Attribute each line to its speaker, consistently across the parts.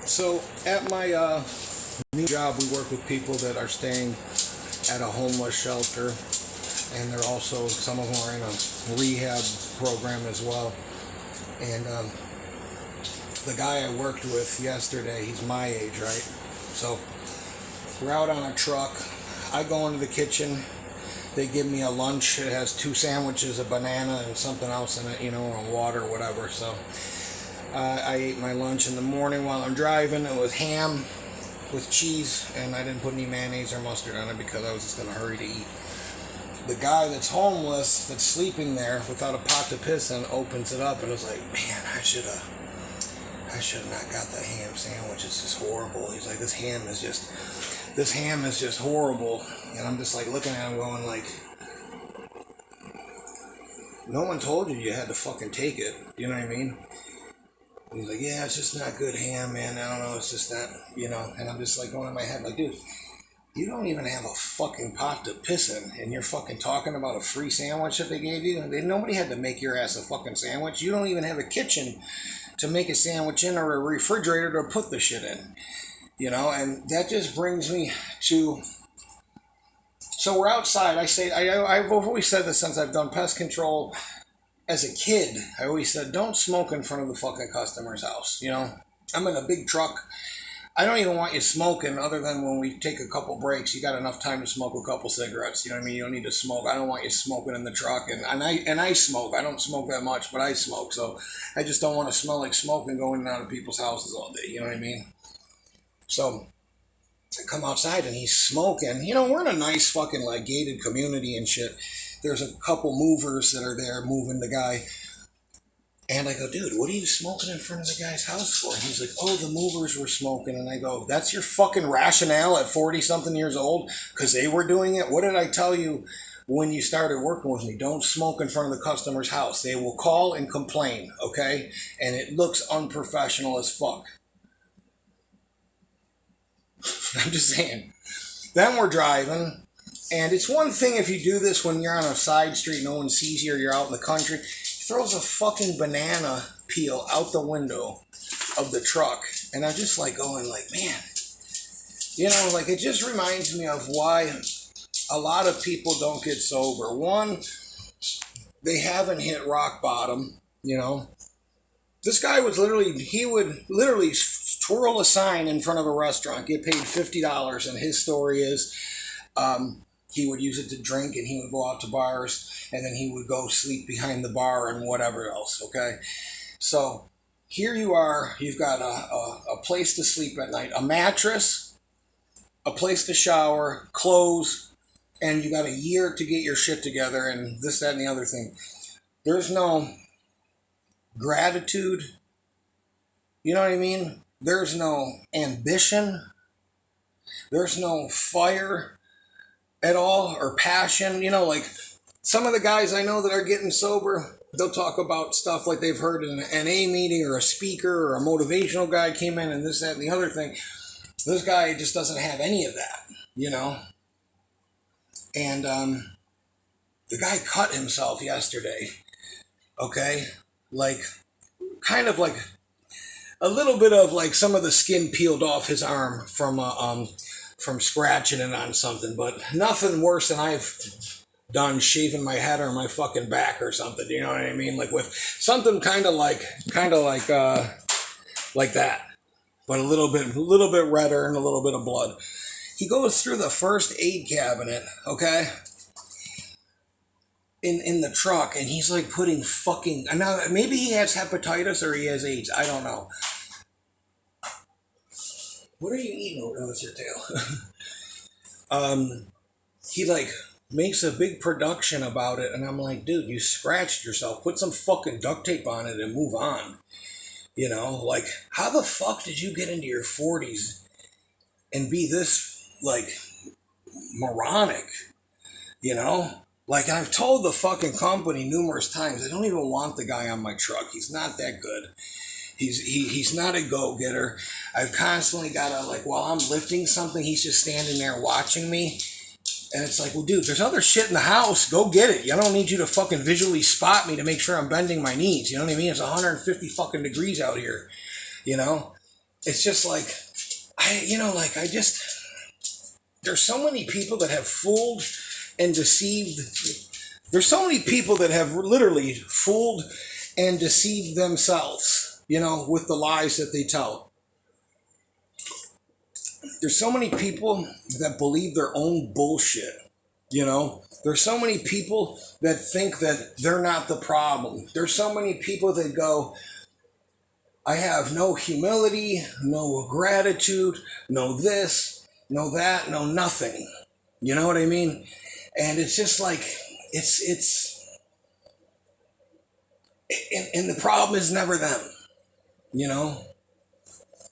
Speaker 1: So at my new job, we work with people that are staying at a homeless shelter, and they're also, some of them are in a rehab program as well. And the guy I worked with yesterday, he's my age, right? So we're out on a truck. I go into the kitchen. They give me a lunch. It has 2 sandwiches, a banana, and something else in it, and water or whatever. So I ate my lunch in the morning while I'm driving. It was ham with cheese, and I didn't put any mayonnaise or mustard on it because I was just going to hurry to eat. The guy that's homeless, that's sleeping there without a pot to piss in, opens it up and is like, man, I should have not got the ham sandwich. It's just horrible. He's like, this ham is just horrible. And I'm just like looking at him going like, no one told you had to fucking take it. You know what I mean? And he's like, yeah, it's just not good ham, man. I don't know. It's just not, And I'm just like going in my head like, dude, you don't even have a fucking pot to piss in, and you're fucking talking about a free sandwich that they gave you? Nobody had to make your ass a fucking sandwich. You don't even have a kitchen to make a sandwich in or a refrigerator to put the shit in. And that just brings me to... So we're outside. I've always said this since I've done pest control. As a kid, I always said, don't smoke in front of the fucking customer's house. I'm in a big truck. I don't even want you smoking other than when we take a couple breaks. You got enough time to smoke a couple cigarettes. You know what I mean? You don't need to smoke. I don't want you smoking in the truck. And I smoke. I don't smoke that much, but I smoke. So I just don't want to smell like smoke and go in and out of people's houses all day. You know what I mean? So I come outside and he's smoking. We're in a nice fucking like gated community and shit. There's a couple movers that are there moving the guy. And I go, dude, what are you smoking in front of the guy's house for? And he's like, oh, the movers were smoking. And I go, that's your fucking rationale at 40-something years old? Because they were doing it? What did I tell you when you started working with me? Don't smoke in front of the customer's house. They will call and complain, okay? And it looks unprofessional as fuck. I'm just saying. Then we're driving. And it's one thing if you do this when you're on a side street, no one sees you, or you're out in the country. Throws a fucking banana peel out the window of the truck, and I'm just like going like, man, it just reminds me of why a lot of people don't get sober. One, they haven't hit rock bottom. This guy would literally twirl a sign in front of a restaurant, get paid $50, and his story is he would use it to drink, and he would go out to bars, and then he would go sleep behind the bar and whatever else, okay? So here you are, you've got a place to sleep at night, a mattress, a place to shower, clothes, and you got a year to get your shit together and this, that, and the other thing. There's no gratitude, you know what I mean? There's no ambition. There's no fire at all, or passion. Like some of the guys I know that are getting sober, they'll talk about stuff like they've heard in an A meeting, or a speaker or a motivational guy came in and this, that, and the other thing. This guy just doesn't have any of that, And the guy cut himself yesterday, okay? Like, kind of like a little bit of like some of the skin peeled off his arm from scratching it on something, but nothing worse than I've done shaving my head or my fucking back or something. You know what I mean? Like with something kind of like that, but a little bit redder and a little bit of blood. He goes through the first aid cabinet, okay, in the truck, and he's like putting fucking, now maybe he has hepatitis or he has AIDS. I don't know. What are you eating over there with your tail? He like makes a big production about it, and I'm like, dude, you scratched yourself. Put some fucking duct tape on it and move on. Like, how the fuck did you get into your 40s and be this, like, moronic? Like, I've told the fucking company numerous times, I don't even want the guy on my truck. He's not that good. He's not a go-getter. I've constantly got to, like, while I'm lifting something, he's just standing there watching me. And it's like, well, dude, there's other shit in the house. Go get it. I don't need you to fucking visually spot me to make sure I'm bending my knees. You know what I mean? It's 150 fucking degrees out here, it's just like, there's so many people that have fooled and deceived. There's so many people that have literally fooled and deceived themselves, with the lies that they tell. There's so many people that believe their own bullshit. There's so many people that think that they're not the problem. There's so many people that go, I have no humility, no gratitude, no this, no that, no nothing. You know what I mean? And it's just like, and the problem is never them.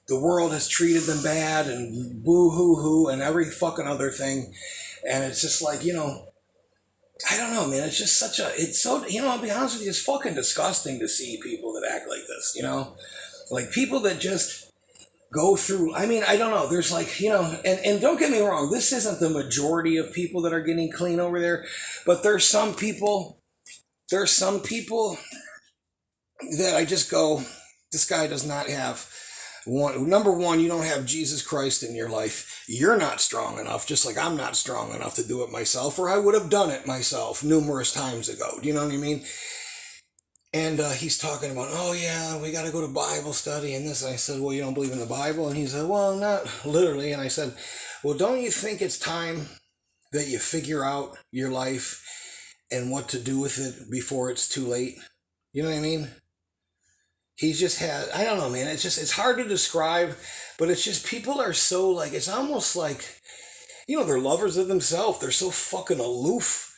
Speaker 1: The world has treated them bad and boo hoo hoo and every fucking other thing. And it's just like, I don't know, man. It's just I'll be honest with you, it's fucking disgusting to see people that act like this, Like people that just go through, I don't know, there's like, and don't get me wrong, this isn't the majority of people that are getting clean over there, but there's some people that I just go, this guy does not have number one, you don't have Jesus Christ in your life. You're not strong enough, just like I'm not strong enough to do it myself, or I would have done it myself numerous times ago. Do you know what I mean? And he's talking about, oh yeah, we got to go to Bible study and this. And I said, well, you don't believe in the Bible? And he said, well, not literally. And I said, well, don't you think it's time that you figure out your life and what to do with it before it's too late? You know what I mean? He's just had, I don't know, man. It's hard to describe, but it's just people are so like, it's almost like, they're lovers of themselves. They're so fucking aloof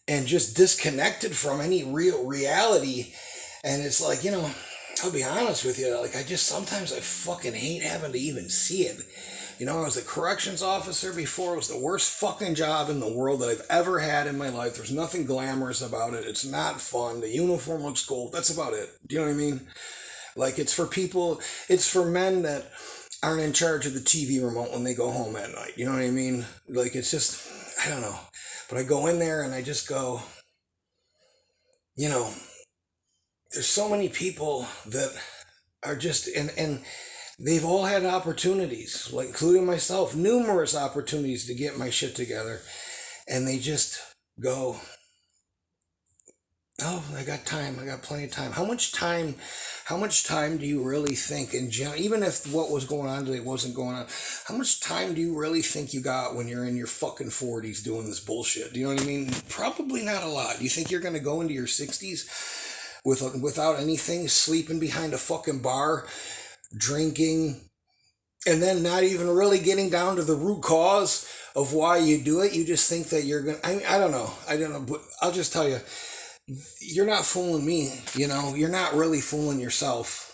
Speaker 1: and just disconnected from any real reality. And it's like, I'll be honest with you. Like, sometimes I fucking hate having to even see it. I was a corrections officer before. It was the worst fucking job in the world that I've ever had in my life. There's nothing glamorous about it. It's not fun. The uniform looks cool. That's about it. Do you know what I mean? Like, it's for men that aren't in charge of the TV remote when they go home at night. You know what I mean? Like, it's just, I don't know. But I go in there and I just go, there's so many people that are just, and they've all had opportunities, like including myself, numerous opportunities to get my shit together. And they just go, oh, I got time. I got plenty of time. How much time do you really think in general, even if what was going on today wasn't going on, how much time do you really think you got when you're in your fucking 40s doing this bullshit? Do you know what I mean? Probably not a lot. Do you think you're going to go into your 60s without anything, sleeping behind a fucking bar, drinking, and then not even really getting down to the root cause of why you do it? You just think that you're going to, I don't know, but I'll just tell you, you're not fooling me, you're not really fooling yourself.